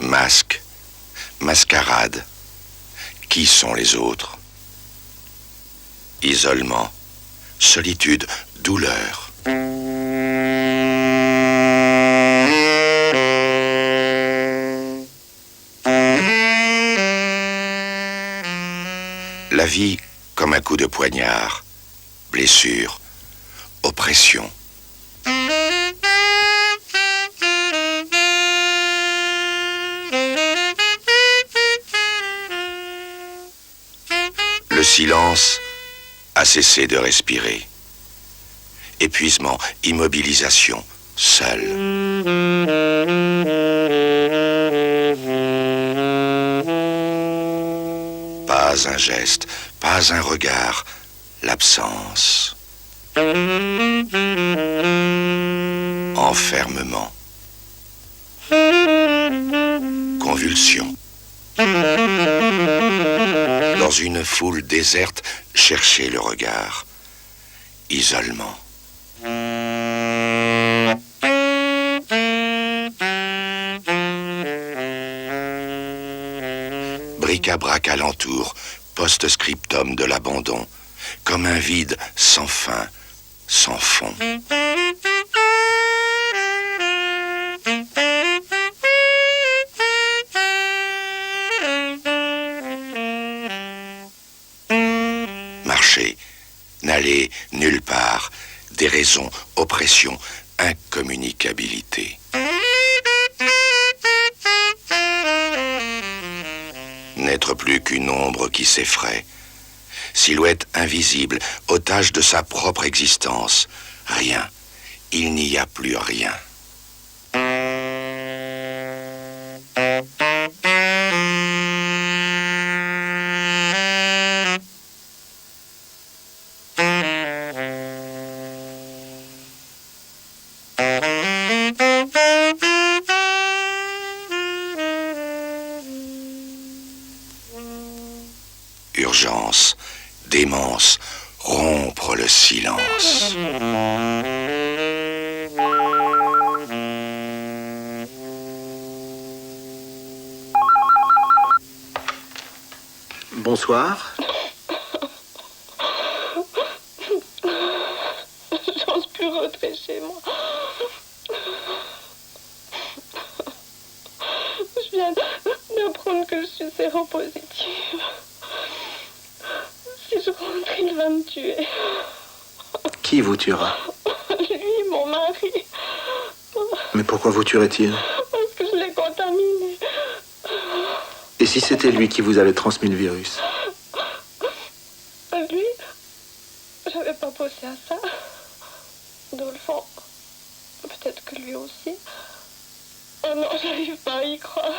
Masque, mascarade. Qui sont les autres? Isolement, solitude, douleur. La vie comme un coup de poignard, blessure, oppression. Le silence a cessé de respirer. Épuisement, immobilisation, seul. Pas un geste, pas un regard, l'absence. Enfermement. Convulsion. Dans une foule déserte, chercher le regard. Isolement. Bric-à-brac alentour, post-scriptum de l'abandon, comme un vide sans fin, sans fond. Marcher, n'aller nulle part, déraison, oppression, incommunicabilité. N'être plus qu'une ombre qui s'effraie. Silhouette invisible, otage de sa propre existence. Rien. Il n'y a plus rien. Urgence, démence, rompre le silence. Bonsoir. J'ose plus rentrer chez moi. Je viens d'apprendre que je suis séropositive. Si je rentre, il va me tuer. Qui vous tuera? Lui, mon mari. Mais pourquoi vous tuerait-il? Parce que je l'ai contaminé. Et si c'était lui qui vous avait transmis le virus? Lui, j'avais pas pensé à ça. Dans le fond, peut-être que lui aussi. Oh non, j'arrive pas à y croire.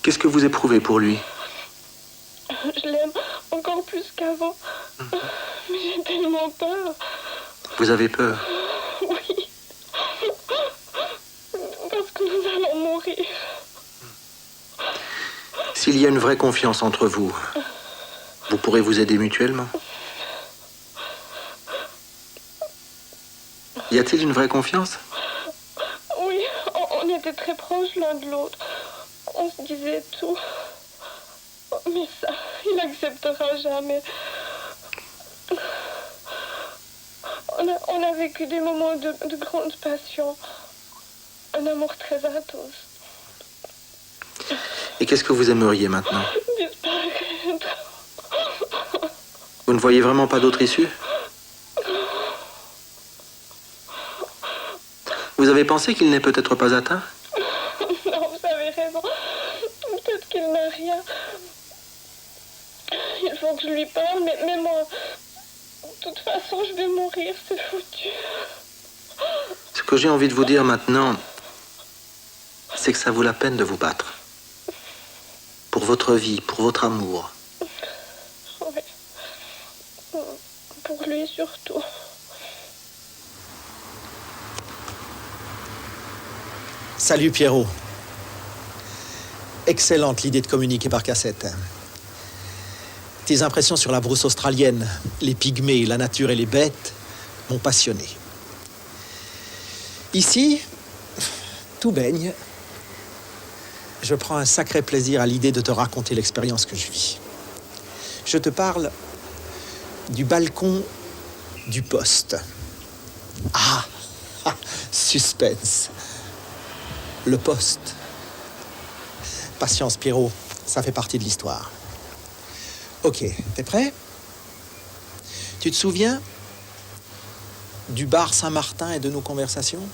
Qu'est-ce que vous éprouvez pour lui? Je l'aime encore plus qu'avant. Mais j'ai tellement peur. Vous avez peur? Oui. Parce que nous allons mourir. S'il y a une vraie confiance entre vous, vous pourrez vous aider mutuellement? Y a-t-il une vraie confiance? Oui, on était très proches l'un de l'autre. On se disait tout. Mais ça, il n'acceptera jamais. On a vécu des moments de grande passion. Un amour très intense. Et qu'est-ce que vous aimeriez maintenant? Disparaître. Vous ne voyez vraiment pas d'autre issue? Vous avez pensé qu'il n'est peut-être pas atteint? Non, vous avez raison. Peut-être qu'il n'a rien. Il faut que je lui parle, mais moi... De toute façon, je vais mourir, c'est foutu. Ce que j'ai envie de vous dire maintenant, c'est que ça vaut la peine de vous battre. Pour votre vie, pour votre amour. Oui. Pour lui surtout. Salut Pierrot. Excellente l'idée de communiquer par cassette. Tes impressions sur la brousse australienne, les pygmées, la nature et les bêtes m'ont passionné. Ici, tout baigne. Je prends un sacré plaisir à l'idée de te raconter l'expérience que je vis. Je te parle du balcon du poste. Ah, suspense. Le poste. Patience, Pierrot, ça fait partie de l'histoire. Ok, t'es prêt? Tu te souviens du bar Saint-Martin et de nos conversations?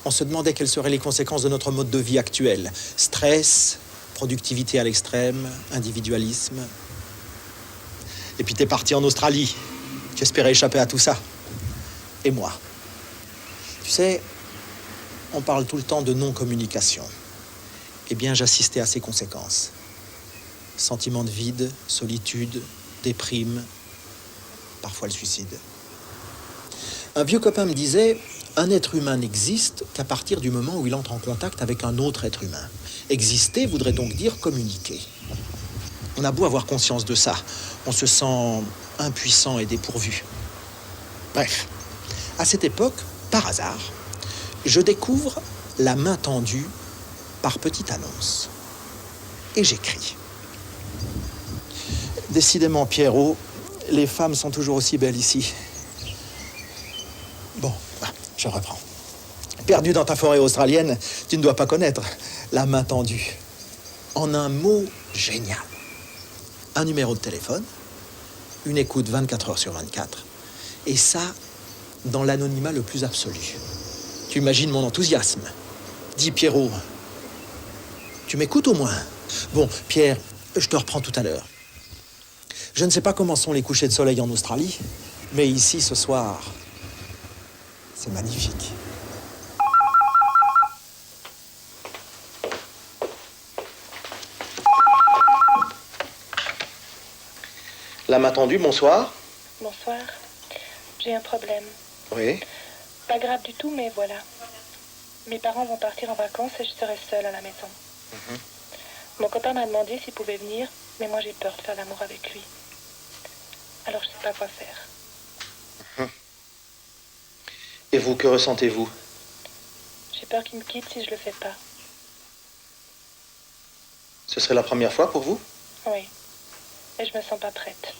On se demandait quelles seraient les conséquences de notre mode de vie actuel. Stress, productivité à l'extrême, individualisme. Et puis t'es parti en Australie. Tu espérais échapper à tout ça. Et moi? Tu sais, on parle tout le temps de non-communication. Eh bien, j'assistais à ces conséquences. Sentiment de vide, solitude, déprime, parfois le suicide. Un vieux copain me disait, un être humain n'existe qu'à partir du moment où il entre en contact avec un autre être humain. Exister voudrait donc dire communiquer. On a beau avoir conscience de ça, on se sent impuissant et dépourvu. Bref, à cette époque, par hasard, je découvre la main tendue par petite annonce. Et j'écris. Décidément, Pierrot, les femmes sont toujours aussi belles ici. Bon, je reprends. Perdu dans ta forêt australienne, tu ne dois pas connaître la main tendue. En un mot génial. Un numéro de téléphone, une écoute 24 heures sur 24, et ça, dans l'anonymat le plus absolu. Tu imagines mon enthousiasme. Dis Pierrot, tu m'écoutes au moins? Bon, Pierre, je te reprends tout à l'heure. Je ne sais pas comment sont les couchers de soleil en Australie, mais ici, ce soir, c'est magnifique. La main tendue, bonsoir. Bonsoir. J'ai un problème. Oui. Pas grave du tout, mais voilà. Mes parents vont partir en vacances et je serai seule à la maison. Mon copain m'a demandé s'il pouvait venir, mais moi j'ai peur de faire l'amour avec lui. Alors je sais pas quoi faire. Et vous, que ressentez-vous? J'ai peur qu'il me quitte si je le fais pas. Ce serait la première fois pour vous? Oui. Et je me sens pas prête.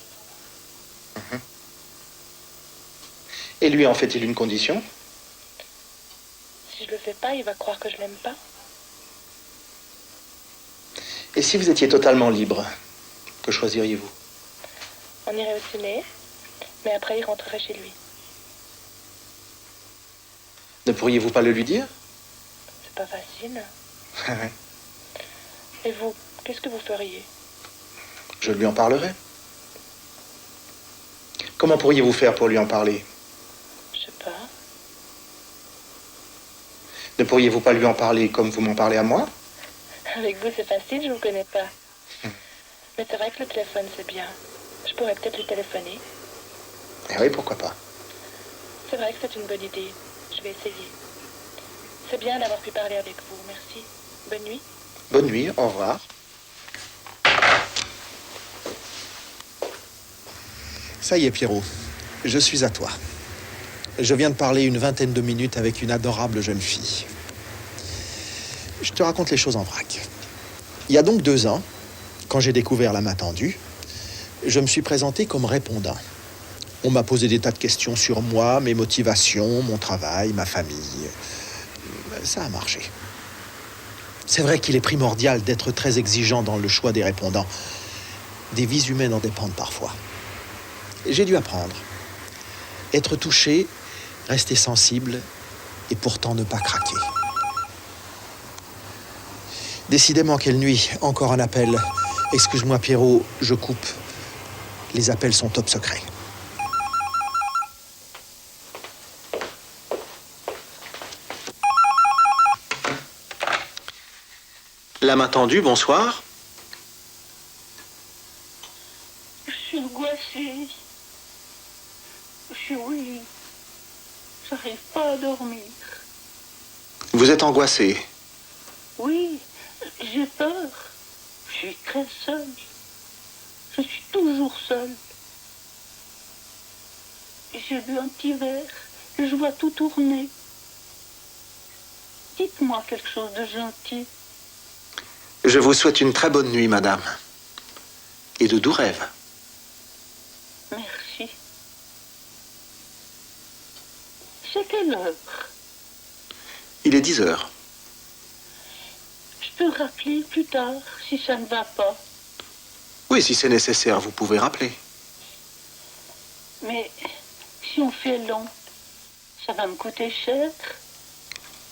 Et lui, en fait-il une condition? Si je le fais pas, il va croire que je l'aime pas. Et si vous étiez totalement libre, que choisiriez-vous? On irait au ciné, mais après il rentrerait chez lui. Ne pourriez-vous pas le lui dire? C'est pas facile. Et vous, qu'est-ce que vous feriez? Je lui en parlerai. Comment pourriez-vous faire pour lui en parler? Je sais pas. Ne pourriez-vous pas lui en parler comme vous m'en parlez à moi? Avec vous, c'est facile, je vous connais pas. Mais c'est vrai que le téléphone, c'est bien. Je pourrais peut-être lui téléphoner. Eh oui, pourquoi pas. C'est vrai que c'est une bonne idée. Je vais essayer. C'est bien d'avoir pu parler avec vous. Merci. Bonne nuit. Bonne nuit, au revoir. Ça y est, Pierrot, je suis à toi. Je viens de parler une vingtaine de minutes avec une adorable jeune fille. Je te raconte les choses en vrac. Il y a donc 2 ans, quand j'ai découvert la main tendue, je me suis présenté comme répondant. On m'a posé des tas de questions sur moi, mes motivations, mon travail, ma famille. Ça a marché. C'est vrai qu'il est primordial d'être très exigeant dans le choix des répondants. Des vies humaines en dépendent parfois. J'ai dû apprendre. Être touché, rester sensible et pourtant ne pas craquer. Décidément, quelle nuit, encore un appel. Excuse-moi Pierrot, je coupe. Les appels sont top secret. La main tendue, bonsoir. Je suis angoissée. Oui. J'arrive pas à dormir. Vous êtes angoissé. Oui, j'ai peur. Je suis très seule. Je suis toujours seule. J'ai bu un petit verre et je vois tout tourner. Dites-moi quelque chose de gentil. Je vous souhaite une très bonne nuit, madame. Et de doux rêves. Merci. C'est quelle heure? Il est 10 heures. Je peux rappeler plus tard si ça ne va pas. Oui, si c'est nécessaire, vous pouvez rappeler. Mais si on fait long, ça va me coûter cher.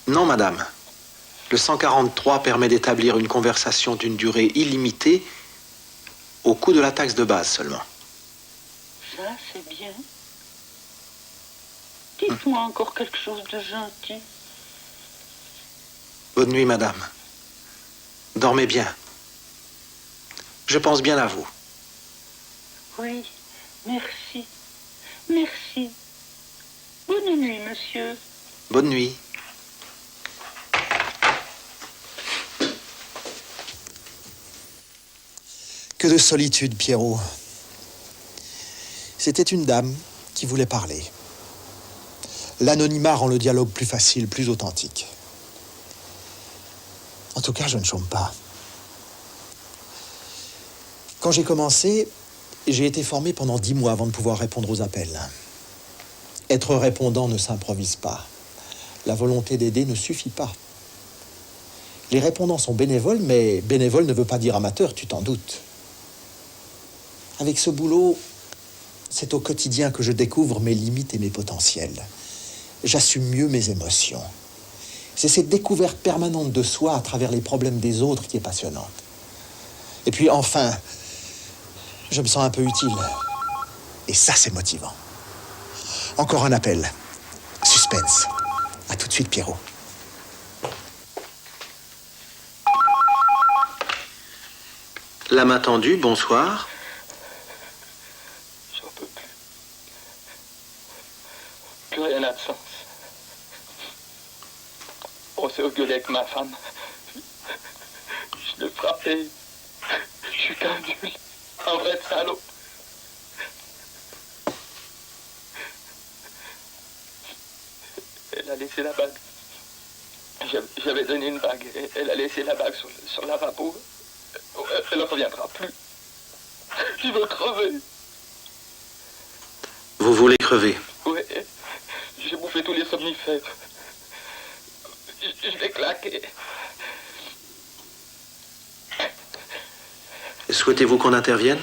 Non, madame. Le 143 permet d'établir une conversation d'une durée illimitée au coût de la taxe de base seulement. Ça, c'est bien. Dites-moi encore quelque chose de gentil. Bonne nuit, madame. Dormez bien. Je pense bien à vous. Oui, merci. Merci. Bonne nuit, monsieur. Bonne nuit. Que de solitude, Pierrot. C'était une dame qui voulait parler. L'anonymat rend le dialogue plus facile, plus authentique. En tout cas, je ne chôme pas. Quand j'ai commencé, j'ai été formé pendant 10 mois avant de pouvoir répondre aux appels. Être répondant ne s'improvise pas. La volonté d'aider ne suffit pas. Les répondants sont bénévoles, mais bénévole ne veut pas dire amateur, tu t'en doutes. Avec ce boulot, c'est au quotidien que je découvre mes limites et mes potentiels. J'assume mieux mes émotions. C'est cette découverte permanente de soi à travers les problèmes des autres qui est passionnante. Et puis enfin, je me sens un peu utile. Et ça, c'est motivant. Encore un appel. Suspense. À tout de suite, Pierrot. La main tendue, bonsoir. J'en peux plus. Plus rien n'a de sens. On s'est engueulé avec ma femme. Je l'ai frappé. Je suis qu'un nul. Un vrai salaud. Elle a laissé la bague. J'avais donné une bague. Elle a laissé la bague sur le lavabo. Elle ne reviendra plus. Je veux crever. Vous voulez crever? Oui. J'ai bouffé tous les somnifères. Je vais claquer. Souhaitez-vous qu'on intervienne?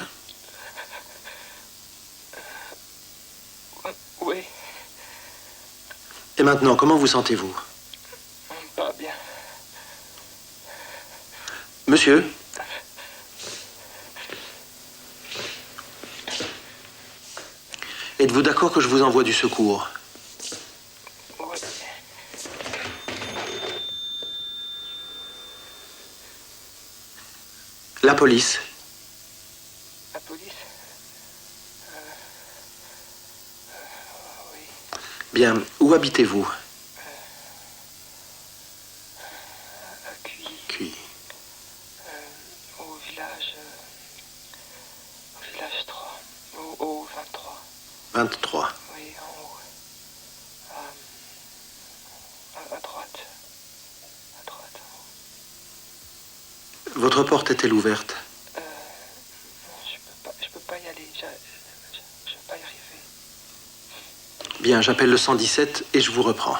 Oui, Et maintenant, comment vous sentez-vous? pas bien. Monsieur? Êtes-vous d'accord que je vous envoie du secours? Oui. La police? La police? Oui. Bien, où habitez-vous? À Cuy. Cuy. Au village 3. Au 23. 23. Oui, en haut. À droite. À droite, en haut. Votre porte est-elle ouverte? Je peux pas y aller. Je peux pas y arriver. Bien, j'appelle le 117 et je vous reprends.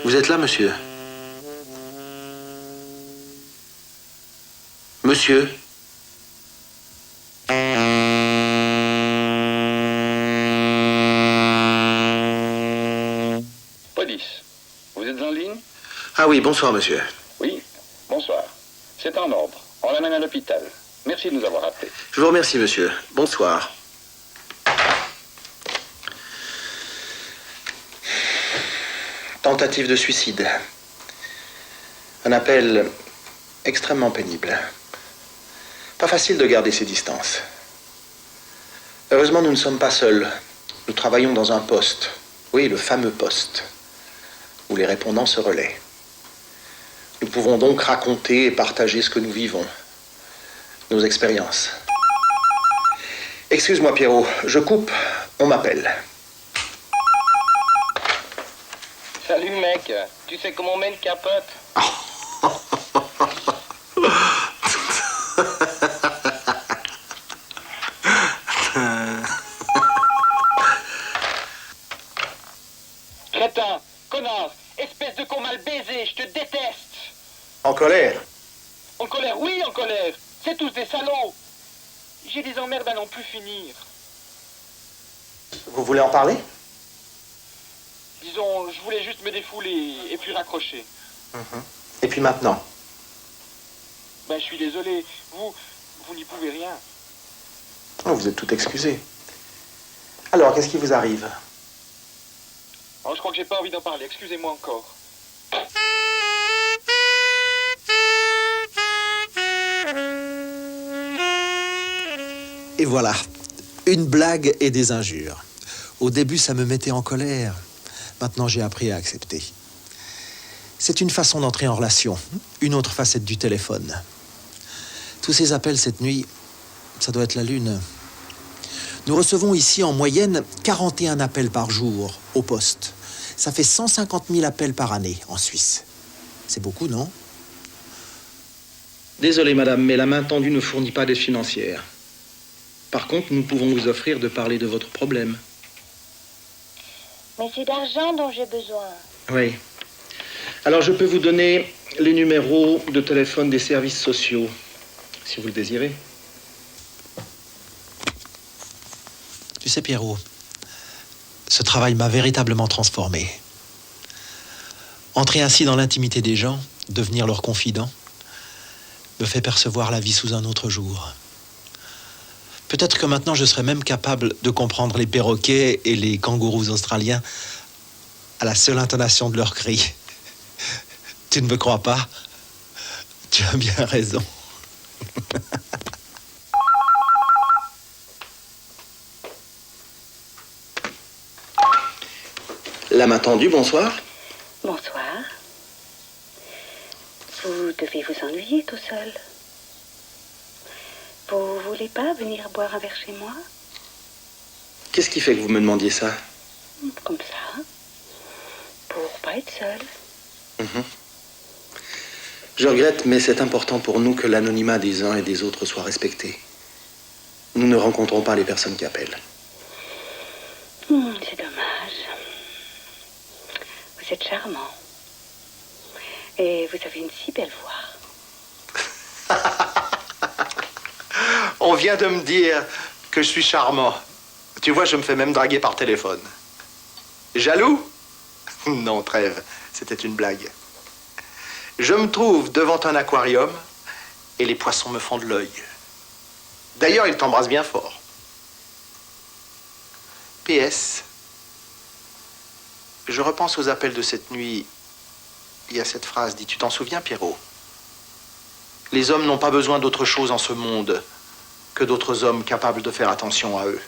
Vous êtes là, monsieur? Monsieur? Police, vous êtes en ligne? Ah oui, bonsoir, monsieur. Oui, bonsoir. C'est en ordre. On l'amène à l'hôpital. Merci de nous avoir appelés. Je vous remercie, monsieur. Bonsoir. Tentative de suicide. Un appel extrêmement pénible. Pas facile de garder ses distances. Heureusement, nous ne sommes pas seuls. Nous travaillons dans un poste. Oui, le fameux poste, où les répondants se relaient. Nous pouvons donc raconter et partager ce que nous vivons, nos expériences. Excuse-moi, Pierrot, je coupe. On m'appelle. Salut mec, tu sais comment on met une capote? Crétin, connard, espèce de con mal baisé, je te déteste. En colère. En colère, oui, en colère. C'est tous des salauds. J'ai des emmerdes à n'en plus finir. Vous voulez en parler? Disons, je voulais juste me défouler et puis raccrocher. Et puis maintenant? Ben, je suis désolé. Vous n'y pouvez rien. Oh, vous êtes tout excusé. Alors, qu'est-ce qui vous arrive? Alors, je crois que j'ai pas envie d'en parler. Excusez-moi encore. Et voilà, une blague et des injures. Au début, ça me mettait en colère. Maintenant, j'ai appris à accepter. C'est une façon d'entrer en relation, une autre facette du téléphone. Tous ces appels cette nuit, ça doit être la lune. Nous recevons ici en moyenne 41 appels par jour au poste. Ça fait 150 000 appels par année en Suisse. C'est beaucoup, non? Désolé, madame, mais la main tendue ne fournit pas d'aide financière. Par contre, nous pouvons vous offrir de parler de votre problème. Mais c'est d'argent dont j'ai besoin. Oui. Alors, je peux vous donner les numéros de téléphone des services sociaux, si vous le désirez. Tu sais, Pierrot, ce travail m'a véritablement transformé. Entrer ainsi dans l'intimité des gens, devenir leur confident, me fait percevoir la vie sous un autre jour. Peut-être que maintenant je serais même capable de comprendre les perroquets et les kangourous australiens à la seule intonation de leurs cris. Tu ne me crois pas? Tu as bien raison. La main tendue, bonsoir. Bonsoir. Vous devez vous ennuyer tout seul. Vous voulez pas venir boire un verre chez moi? Qu'est-ce qui fait que vous me demandiez ça? Comme ça. Pour pas être seul. Je regrette, mais c'est important pour nous que l'anonymat des uns et des autres soit respecté. Nous ne rencontrons pas les personnes qui appellent. C'est dommage. Vous êtes charmant. Et vous avez une si belle voix. On vient de me dire que je suis charmant. Tu vois, je me fais même draguer par téléphone. Jaloux? Non, trêve. C'était une blague. Je me trouve devant un aquarium et les poissons me font de l'œil. D'ailleurs, ils t'embrassent bien fort. PS. Je repense aux appels de cette nuit. Il y a cette phrase dit, tu t'en souviens, Pierrot? Les hommes n'ont pas besoin d'autre chose en ce monde que d'autres hommes capables de faire attention à eux.